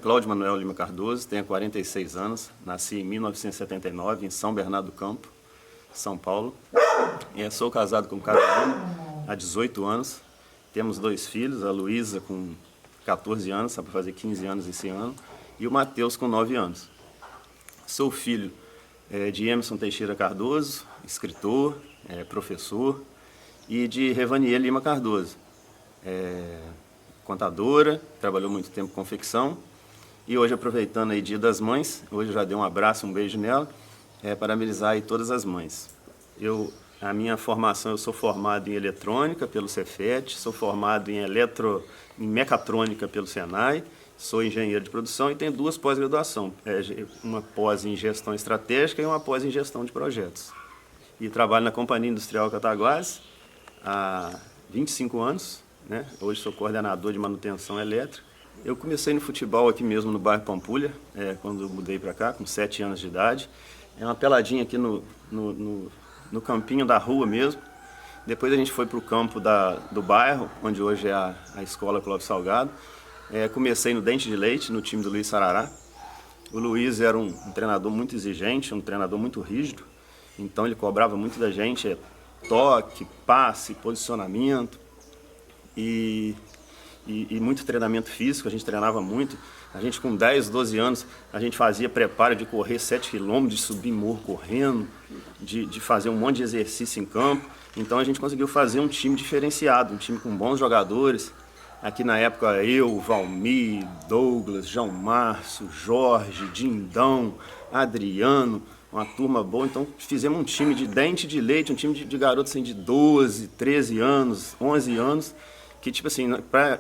Cláudio Manuel Lima Cardoso, tenho 46 anos, nasci em 1979 em São Bernardo do Campo, São Paulo. Sou casado com Carolina há 18 anos, temos 2 filhos, a Luísa com 14 anos, está para fazer 15 anos esse ano, e o Matheus com 9 anos. Sou filho de Emerson Teixeira Cardoso, escritor, professor, e de Revanier Lima Cardoso, contadora, trabalhou muito tempo com confecção, e hoje, aproveitando aí Dia das Mães, hoje já dei um abraço, um beijo nela, parabenizar aí todas as mães. A minha formação, eu sou formado em eletrônica pelo Cefet, sou formado em mecatrônica pelo Senai, sou engenheiro de produção e tenho 2 pós-graduações, uma pós em gestão estratégica e uma pós em gestão de projetos. E trabalho na Companhia Industrial Cataguases há 25 anos, né? Hoje sou coordenador de manutenção elétrica. Eu comecei no futebol aqui mesmo no bairro Pampulha, quando mudei para cá, com 7 anos de idade. É uma peladinha aqui no campinho da rua mesmo. Depois a gente foi para o campo do bairro, onde hoje é a escola Clóvis Salgado. Comecei no Dente de Leite, no time do Luiz Sarará. O Luiz era um treinador muito exigente, um treinador muito rígido. Então ele cobrava muito da gente, toque, passe, posicionamento e muito treinamento físico. A gente treinava muito. A gente com 10, 12 anos, a gente fazia preparo de correr 7 km, de subir morro correndo, de fazer um monte de exercício em campo. Então a gente conseguiu fazer um time diferenciado, um time com bons jogadores. Aqui na época eu, Valmir, Douglas, João Márcio, Jorge, Dindão, Adriano, uma turma boa. Então fizemos um time de Dente de Leite, um time de garotos assim, de 12, 13 anos, 11 anos, que tipo assim,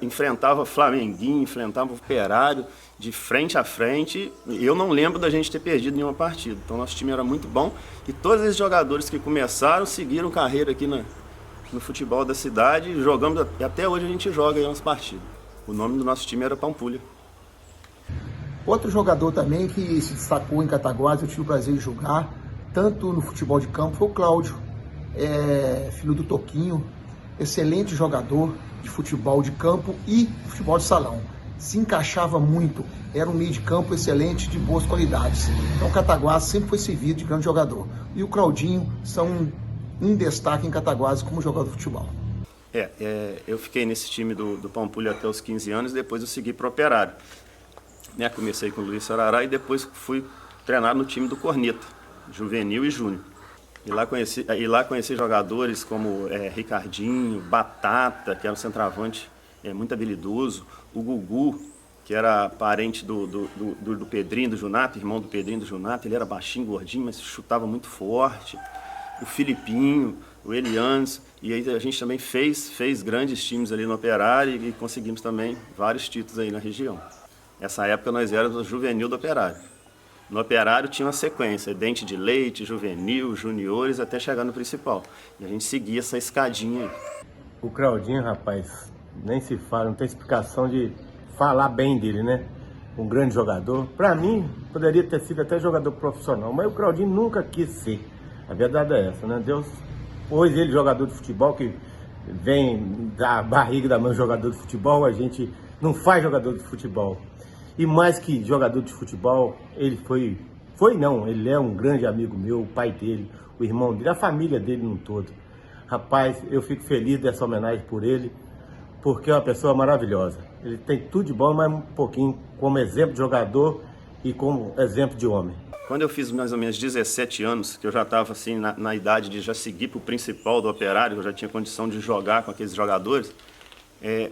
enfrentava Flamenguinho, enfrentava Operário, de frente a frente. Eu não lembro da gente ter perdido nenhuma partida. Então nosso time era muito bom e todos esses jogadores que começaram, seguiram carreira aqui no futebol da cidade, jogamos, e até hoje a gente joga aí umas partidas. O nome do nosso time era Pampulha. Outro jogador também que se destacou em Cataguases, eu tive o prazer de jogar, tanto no futebol de campo, foi o Cláudio, filho do Toquinho, excelente jogador de futebol de campo e futebol de salão. Se encaixava muito, era um meio de campo excelente, de boas qualidades. Então Cataguases sempre foi servido de grande jogador. E o Claudinho são um destaque em Cataguases como jogador de futebol. Eu fiquei nesse time do Pampulha até os 15 anos, depois eu segui para o Operário. Comecei com o Luiz Sarará e depois fui treinar no time do Corneta, juvenil e júnior. E lá conheci jogadores como Ricardinho, Batata, que era um centroavante muito habilidoso, o Gugu, que era parente do Pedrinho, do Junato, irmão do Pedrinho, do Junato. Ele era baixinho, gordinho, mas chutava muito forte. O Filipinho, o Elianes, e aí a gente também fez grandes times ali no Operário e conseguimos também vários títulos aí na região. Nessa época nós éramos o juvenil do Operário. No Operário tinha uma sequência, Dente de Leite, juvenil, juniores, até chegar no principal. E a gente seguia essa escadinha aí. O Claudinho, rapaz, nem se fala, não tem explicação de falar bem dele, né? Um grande jogador. Para mim, poderia ter sido até jogador profissional, mas o Claudinho nunca quis ser. A verdade é essa, né? Deus pôs ele jogador de futebol, que vem da barriga da mãe jogador de futebol, a gente não faz jogador de futebol. E mais que jogador de futebol, ele ele é um grande amigo meu, o pai dele, o irmão dele, a família dele no todo. Rapaz, eu fico feliz dessa homenagem por ele, porque é uma pessoa maravilhosa. Ele tem tudo de bom, mas um pouquinho como exemplo de jogador e como exemplo de homem. Quando eu fiz mais ou menos 17 anos, que eu já estava assim na idade de já seguir para o principal do Operário, eu já tinha condição de jogar com aqueles jogadores,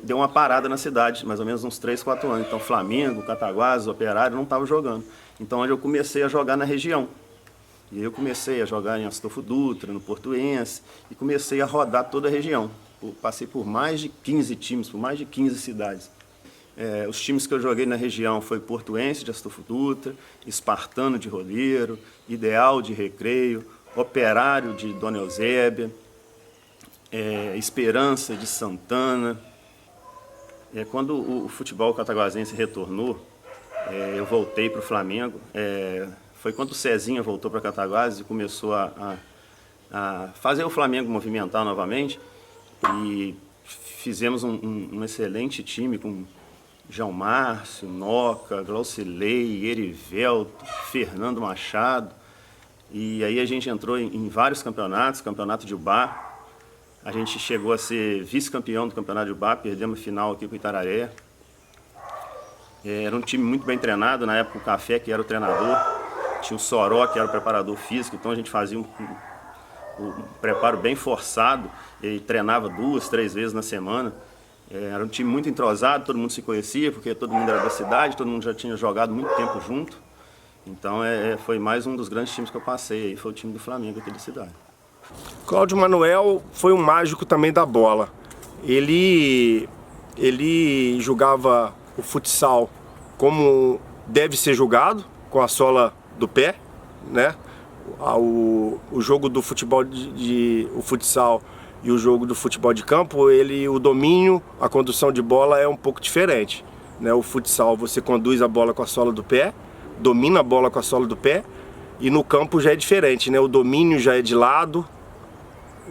deu uma parada na cidade, mais ou menos uns 3, 4 anos. Então Flamengo, Cataguases, Operário não estavam jogando. Então onde eu comecei a jogar na região. E eu comecei a jogar em Astolfo Dutra, no Portuense, e comecei a rodar toda a região. Passei por mais de 15 times, por mais de 15 cidades. Os times que eu joguei na região foi Portuense de Astolfo Dutra, Espartano de Roleiro, Ideal de Recreio, Operário de Dona Eusébia, Esperança de Santana. Quando o futebol cataguasense retornou, eu voltei para o Flamengo. Foi quando o Cezinha voltou para Cataguases e começou a fazer o Flamengo movimentar novamente. E fizemos um excelente time com João Márcio, Noca, Glaucilei, Erivelto, Fernando Machado. E aí a gente entrou em vários campeonatos, campeonato de Ubá. A gente chegou a ser vice-campeão do campeonato de Ubá, perdemos a final aqui com o Itararé. Era um time muito bem treinado, na época o Café, que era o treinador, tinha o Soró, que era o preparador físico, então a gente fazia um preparo bem forçado e treinava 2, 3 vezes na semana. Era um time muito entrosado, todo mundo se conhecia, porque todo mundo era da cidade, todo mundo já tinha jogado muito tempo junto. Então foi mais um dos grandes times que eu passei, aí foi o time do Flamengo aqui da cidade. Cláudio Manuel foi um mágico também da bola. Ele jogava o futsal como deve ser jogado, com a sola do pé, né? O jogo do futebol o futsal e o jogo do futebol de campo, o domínio, a condução de bola é um pouco diferente, né? O futsal você conduz a bola com a sola do pé, domina a bola com a sola do pé, e no campo já é diferente, né? O domínio já é de lado,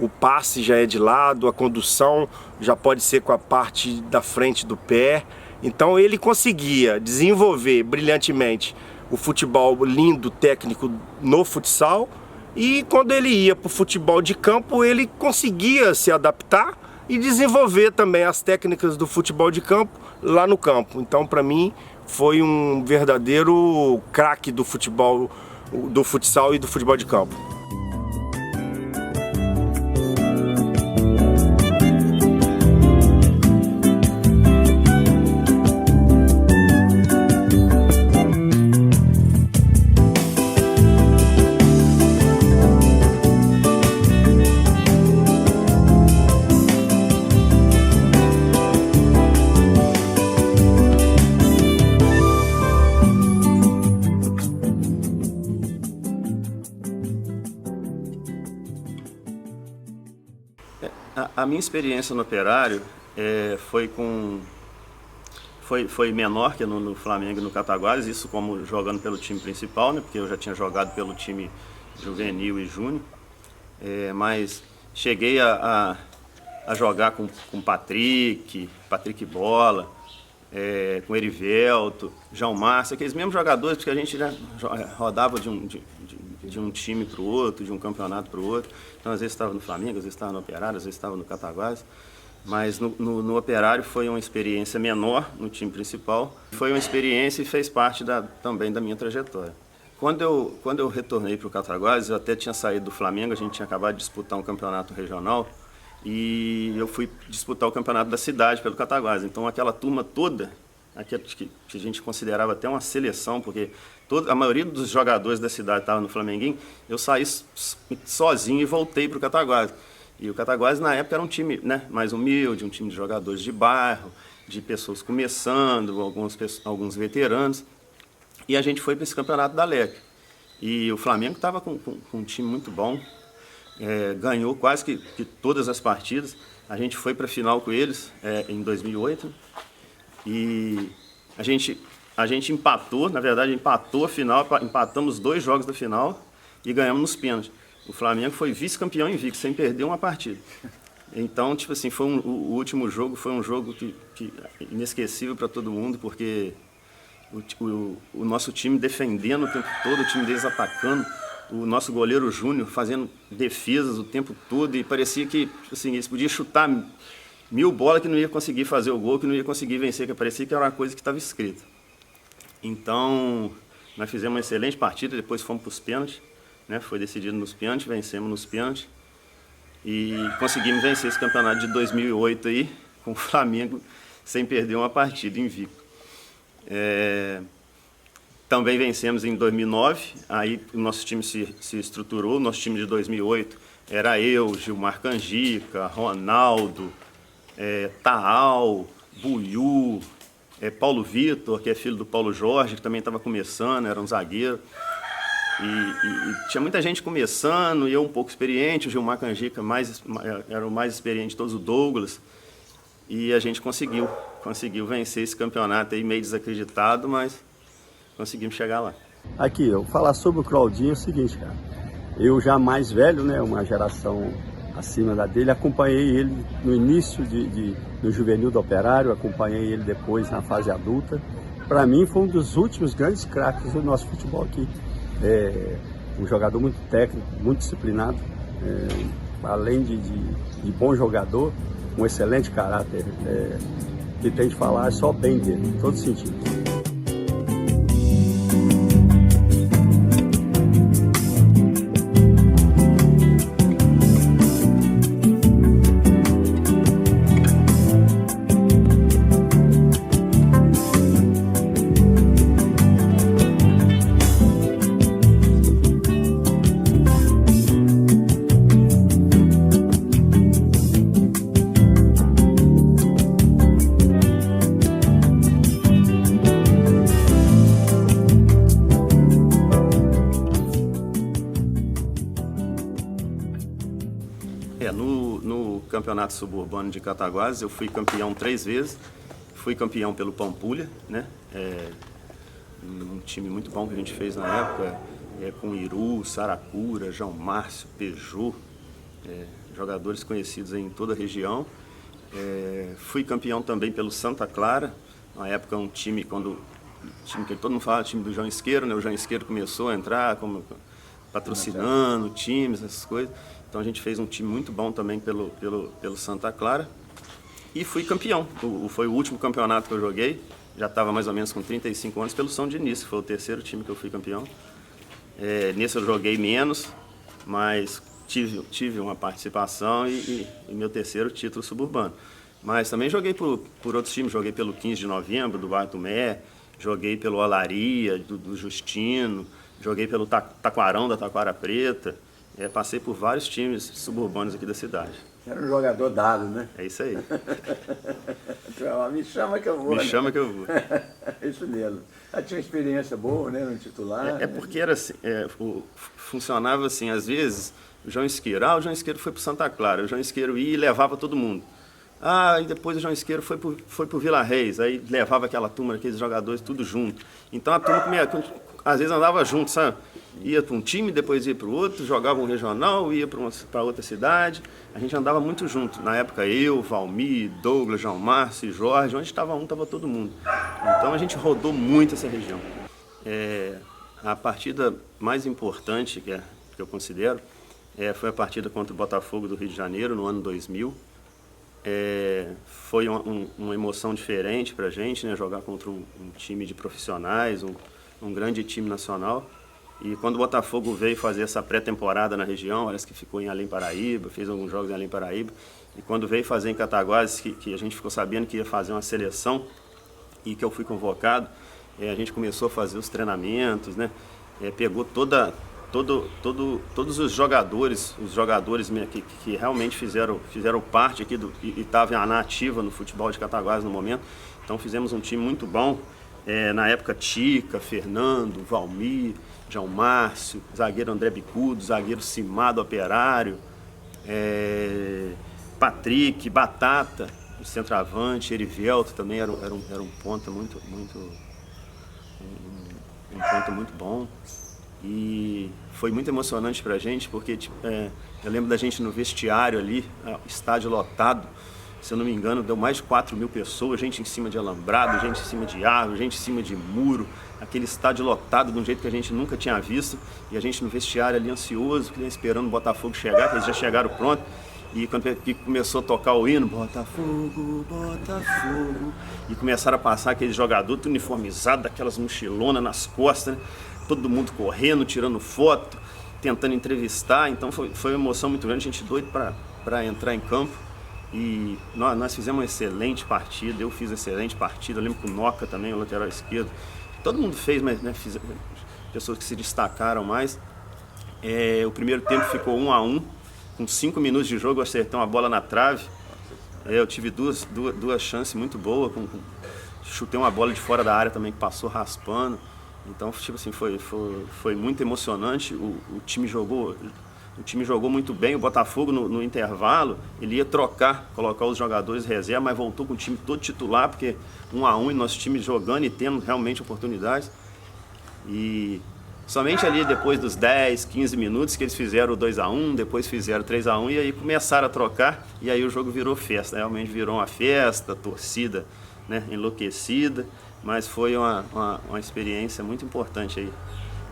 o passe já é de lado, a condução já pode ser com a parte da frente do pé. Então ele conseguia desenvolver brilhantemente o futebol lindo, técnico no futsal, e quando ele ia para o futebol de campo, ele conseguia se adaptar e desenvolver também as técnicas do futebol de campo lá no campo. Então, para mim, foi um verdadeiro craque do futebol, do futsal e do futebol de campo. A minha experiência no Operário foi menor que no Flamengo e no Cataguases, isso como jogando pelo time principal, né, porque eu já tinha jogado pelo time juvenil e júnior, mas cheguei a jogar com Patrick Bola, com Erivelto, João Márcio, aqueles mesmos jogadores, porque a gente já rodava de um time para o outro, de um campeonato para o outro. Então, às vezes estava no Flamengo, às vezes estava no Operário, às vezes estava no Cataguases. Mas no Operário foi uma experiência menor no time principal. Foi uma experiência e fez parte também da minha trajetória. Quando eu retornei para o Cataguases, eu até tinha saído do Flamengo, a gente tinha acabado de disputar um campeonato regional e eu fui disputar o campeonato da cidade pelo Cataguases. Então, aquela turma toda, que a gente considerava até uma seleção, porque a maioria dos jogadores da cidade estava no Flamenguinho, eu saí sozinho e voltei para o Cataguases. E o Cataguases, na época, era um time, né, mais humilde, um time de jogadores de bairro, de pessoas começando, alguns veteranos. E a gente foi para esse campeonato da LEC. E o Flamengo estava com um time muito bom, ganhou quase que todas as partidas. A gente foi para a final com eles em 2008, e a gente empatou, na verdade empatou a final, empatamos 2 jogos da final e ganhamos nos pênaltis. O Flamengo foi vice-campeão invicto, sem perder uma partida. Então, tipo assim, o último jogo foi um jogo que inesquecível para todo mundo, porque o nosso time defendendo o tempo todo, o time deles atacando, o nosso goleiro Júnior fazendo defesas o tempo todo, e parecia que assim, eles podiam chutar 1000 bolas que não ia conseguir fazer o gol, que não ia conseguir vencer, que parecia que era uma coisa que estava escrita. Então, nós fizemos uma excelente partida, depois fomos para os pênaltis, né? Foi decidido nos pênaltis, vencemos nos pênaltis e conseguimos vencer esse campeonato de 2008 aí, com o Flamengo sem perder uma partida, invicto. Também vencemos em 2009, aí o nosso time se estruturou. O nosso time de 2008 era eu, Gilmar Canjica, Ronaldo, Taal, Buiú, Paulo Vitor, que é filho do Paulo Jorge, que também estava começando, era um zagueiro. E tinha muita gente começando, e eu um pouco experiente, o Gilmar Canjica era o mais experiente de todos, o Douglas. E a gente conseguiu vencer esse campeonato aí, meio desacreditado, mas conseguimos chegar lá. Aqui, eu falar sobre o Claudinho é o seguinte, cara. Eu já mais velho, né, uma geração acima da dele. Acompanhei ele no início do juvenil do Operário, acompanhei ele depois na fase adulta. Para mim foi um dos últimos grandes craques do nosso futebol aqui. Um jogador muito técnico, muito disciplinado, além de bom jogador, um excelente caráter. Que tem de falar só bem dele, em todo sentido. No Campeonato Suburbano de Cataguases eu fui campeão 3 vezes, fui campeão pelo Pampulha, né? Um time muito bom que a gente fez na época, com Iru, Saracura, João Márcio, Peugeot, jogadores conhecidos em toda a região. Fui campeão também pelo Santa Clara, na época um time, time que todo mundo fala, time do João Isqueiro, né? O João Isqueiro começou a entrar como patrocinando times, essas coisas. Então a gente fez um time muito bom também pelo Santa Clara. E fui campeão. Foi o último campeonato que eu joguei. Já estava mais ou menos com 35 anos pelo São Diniz, que foi o terceiro time que eu fui campeão. Nesse eu joguei menos, mas tive uma participação e meu terceiro título suburbano. Mas também joguei por outros times. Joguei pelo 15 de novembro, do Bairro Tomé. Joguei pelo Olaria, do Justino. Joguei pelo Taquarão, da Taquara Preta. Passei por vários times suburbanos aqui da cidade. Era um jogador dado, né? É isso aí. Me chama que eu vou. Me chama que eu vou. Isso mesmo. Tinha uma experiência boa, né, no titular. Porque era assim, funcionava assim, às vezes, o João Isqueiro. O João Isqueiro foi para Santa Clara. O João Isqueiro ia e levava todo mundo. E depois o João Isqueiro foi para o Vila Reis. Aí levava aquela turma, aqueles jogadores, tudo junto. Então a turma às vezes andava junto, sabe? Ia para um time, depois ia para o outro, jogava um regional, ia para outra cidade. A gente andava muito junto. Na época eu, Valmir, Douglas, João Márcio e Jorge, onde estava um, estava todo mundo. Então a gente rodou muito essa região. A partida mais importante que eu considero foi a partida contra o Botafogo do Rio de Janeiro, no ano 2000. Foi uma emoção diferente para a gente, né? Jogar contra um time de profissionais, um grande time nacional. E quando o Botafogo veio fazer essa pré-temporada na região, parece que ficou em Além Paraíba, fez alguns jogos em Além Paraíba. E quando veio fazer em Cataguases, que a gente ficou sabendo que ia fazer uma seleção e que eu fui convocado, a gente começou a fazer os treinamentos, né? Pegou todos os jogadores que realmente fizeram parte aqui e estavam na ativa no futebol de Cataguases no momento. Então fizemos um time muito bom. Na época, Tica, Fernando, Valmir, João Márcio, zagueiro André Bicudo, zagueiro Simar do Operário, Patrick, Batata, o centroavante, Erivelto também era um ponta um ponta muito bom. E foi muito emocionante pra gente, porque eu lembro da gente no vestiário ali, estádio lotado. Se eu não me engano, deu mais de 4.000 pessoas, gente em cima de alambrado, gente em cima de árvore, gente em cima de muro, aquele estádio lotado de um jeito que a gente nunca tinha visto, e a gente no vestiário ali ansioso, esperando o Botafogo chegar, que eles já chegaram pronto, e quando começou a tocar o hino, Botafogo, Botafogo, e começaram a passar aqueles jogadores uniformizados, daquelas mochilonas nas costas, né? Todo mundo correndo, tirando foto, tentando entrevistar, então foi uma emoção muito grande, a gente doido para entrar em campo. E nós fizemos uma excelente partida, eu fiz uma excelente partida, eu lembro que o Noca também, o lateral esquerdo, todo mundo fez, mas né, pessoas que se destacaram mais. O primeiro tempo ficou 1-1, com 5 minutos de jogo eu acertei uma bola na trave. Eu tive duas chances muito boas, chutei uma bola de fora da área também que passou raspando. Então tipo assim, foi muito emocionante, o time jogou muito bem. O Botafogo no intervalo, ele ia colocar os jogadores reserva, mas voltou com o time todo titular, porque 1-1 e nosso time jogando e tendo realmente oportunidades. E Somente ali depois dos 10, 15 minutos que eles fizeram o 2-1, depois fizeram o 3-1 e aí começaram a trocar e aí o jogo virou festa. Realmente virou uma festa, torcida, né, enlouquecida, mas foi uma experiência muito importante aí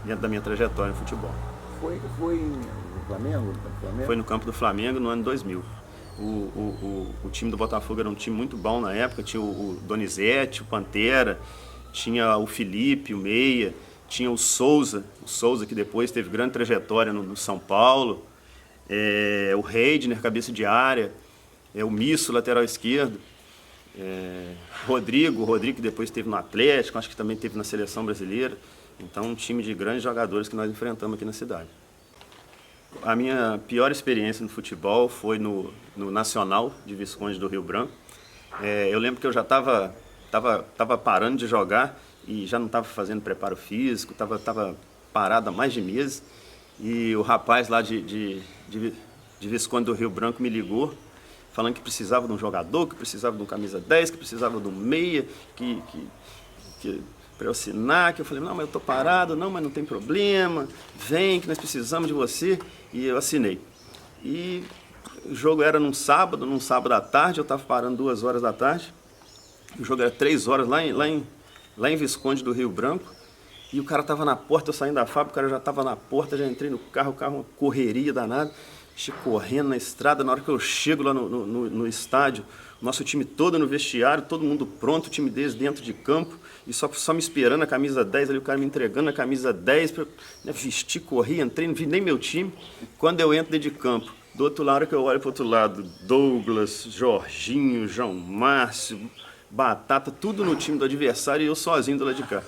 dentro da minha trajetória no futebol. Foi no Flamengo? Foi no campo do Flamengo no ano 2000. O time do Botafogo era um time muito bom na época, tinha o Donizete, o Pantera, tinha o Felipe, o Meia, tinha o Souza que depois teve grande trajetória no São Paulo, o Reidner, cabeça de área, o Misso, lateral esquerdo, Rodrigo que depois teve no Atlético, acho que também teve na seleção brasileira. Então um time de grandes jogadores que nós enfrentamos aqui na cidade. A minha pior experiência no futebol foi no Nacional de Visconde do Rio Branco. Eu lembro que eu já estava parando de jogar e já não estava fazendo preparo físico, estava parado há mais de meses. E o rapaz lá de Visconde do Rio Branco me ligou, falando que precisava de um jogador, que precisava de um camisa 10, que precisava de um meia, para eu assinar, que eu falei, não, mas eu estou parado, não, mas não tem problema, vem que nós precisamos de você. E eu assinei. E o jogo era num sábado à tarde, eu estava parando 2 horas da tarde, o jogo era 3 horas lá em Visconde do Rio Branco, e o cara estava na porta, eu saindo da fábrica, o cara já estava na porta, já entrei no carro, o carro uma correria danada, correndo na estrada. Na hora que eu chego lá no estádio, nosso time todo no vestiário, todo mundo pronto, o time deles dentro de campo, e só me esperando a camisa 10, ali o cara me entregando a camisa 10, para vestir, corri, entrei, não vi nem meu time. Quando eu entro dentro de campo, do outro lado, que eu olho para o outro lado, Douglas, Jorginho, João Márcio, Batata, tudo no time do adversário e eu sozinho do lado de cá.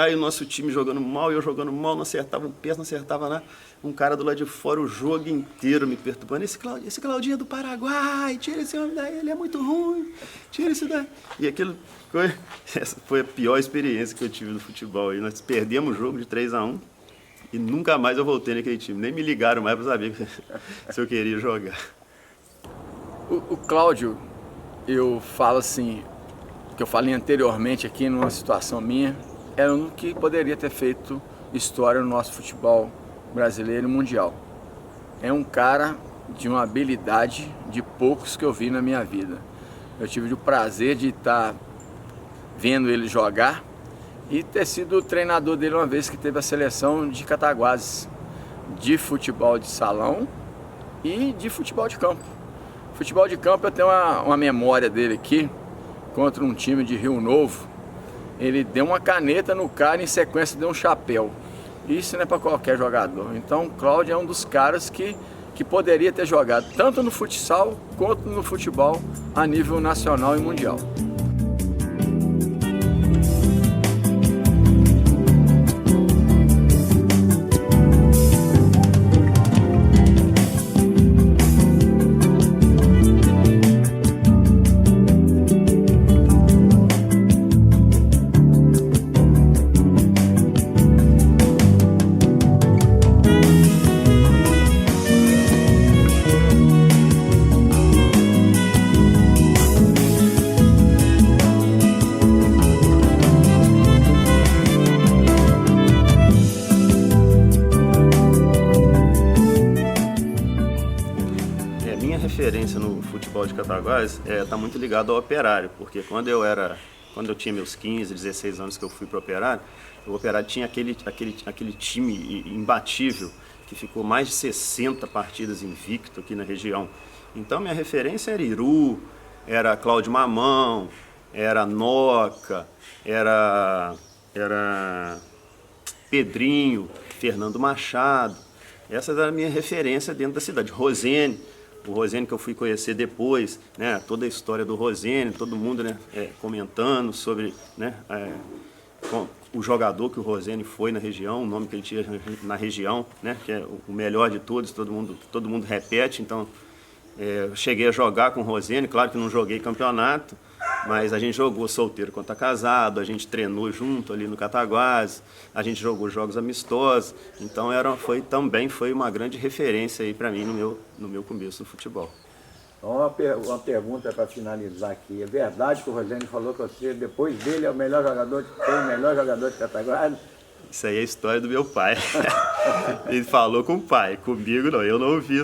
E o nosso time jogando mal, eu jogando mal, não acertava um pé, não acertava nada. Um cara do lado de fora o jogo inteiro me perturbando. Esse Claudinho é do Paraguai, tira esse homem daí, ele é muito ruim, tira esse daí. E essa foi a pior experiência que eu tive no futebol. E nós perdemos o jogo de 3-1 e nunca mais eu voltei naquele time. Nem me ligaram mais para saber se eu queria jogar. O Cláudio, eu falo assim, que eu falei anteriormente aqui numa situação minha, era um que poderia ter feito história no nosso futebol brasileiro e mundial. É um cara de uma habilidade de poucos que eu vi na minha vida. Eu tive o prazer de estar vendo ele jogar e ter sido o treinador dele uma vez que teve a seleção de Cataguases, de futebol de salão e de futebol de campo. Futebol de campo eu tenho uma memória dele aqui, contra um time de Rio Novo. Ele deu uma caneta no cara e em sequência deu um chapéu. Isso não é para qualquer jogador. Então o Cláudio é um dos caras que poderia ter jogado tanto no futsal quanto no futebol a nível nacional e mundial. Referência no futebol de Cataguases está muito ligado ao Operário, porque quando eu tinha meus 15, 16 anos que eu fui para o Operário tinha aquele time imbatível que ficou mais de 60 partidas invicto aqui na região. Então minha referência era Iru, era Cláudio Mamão, era Noca, era Pedrinho, Fernando Machado. Essa era a minha referência dentro da cidade. O Rosene que eu fui conhecer depois, né, toda a história do Rosene, todo mundo, né, comentando sobre, né, o jogador que o Rosene foi na região, o nome que ele tinha na região, né, que é o melhor de todos, todo mundo repete. Então, eu cheguei a jogar com o Rosene, claro que não joguei campeonato, mas a gente jogou solteiro contra casado, a gente treinou junto ali no Cataguases, a gente jogou jogos amistosos, então também foi uma grande referência aí para mim no meu começo no futebol. Uma pergunta para finalizar aqui. É verdade que o Rosene falou que você, depois dele, é o melhor jogador de Cataguases? Isso aí é a história do meu pai. Ele falou com o pai, comigo não. Eu não ouvi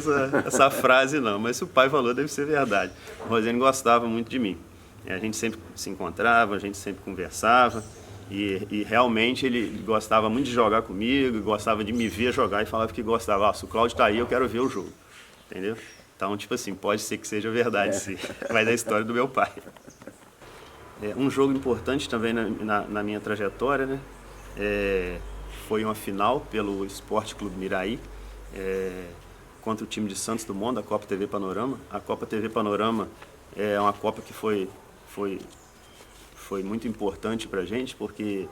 essa frase não, mas se o pai falou deve ser verdade. O Rosênio gostava muito de mim. A gente sempre se encontrava, a gente sempre conversava e realmente ele gostava muito de jogar comigo, gostava de me ver jogar e falava que gostava. Se o Cláudio tá aí, eu quero ver o jogo. Entendeu? Então, tipo assim, pode ser que seja verdade, sim. Vai da história do meu pai. Um jogo importante também na minha trajetória, né? Foi uma final pelo Esporte Clube Miraí, contra o time de Santos Dumont, da Copa TV Panorama. A Copa TV Panorama é uma Copa que foi muito importante pra gente, porque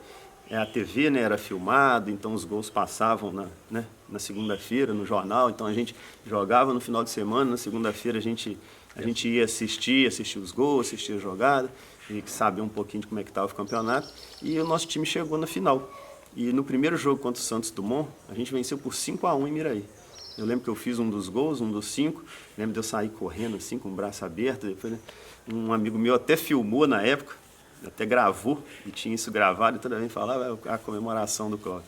a TV, né, era filmado, então os gols passavam na segunda-feira, no jornal, então a gente jogava no final de semana, na segunda-feira a gente ia assistir os gols, assistir a jogada, e saber um pouquinho de como é que estava o campeonato, e o nosso time chegou na final. E no primeiro jogo contra o Santos Dumont, a gente venceu por 5-1 em Miraí. Eu lembro que eu fiz um dos gols, um dos 5, lembro de eu sair correndo assim, com o braço aberto, depois, né, um amigo meu até filmou na época, até gravou, e tinha isso gravado, e toda vez falava a comemoração do Cláudio.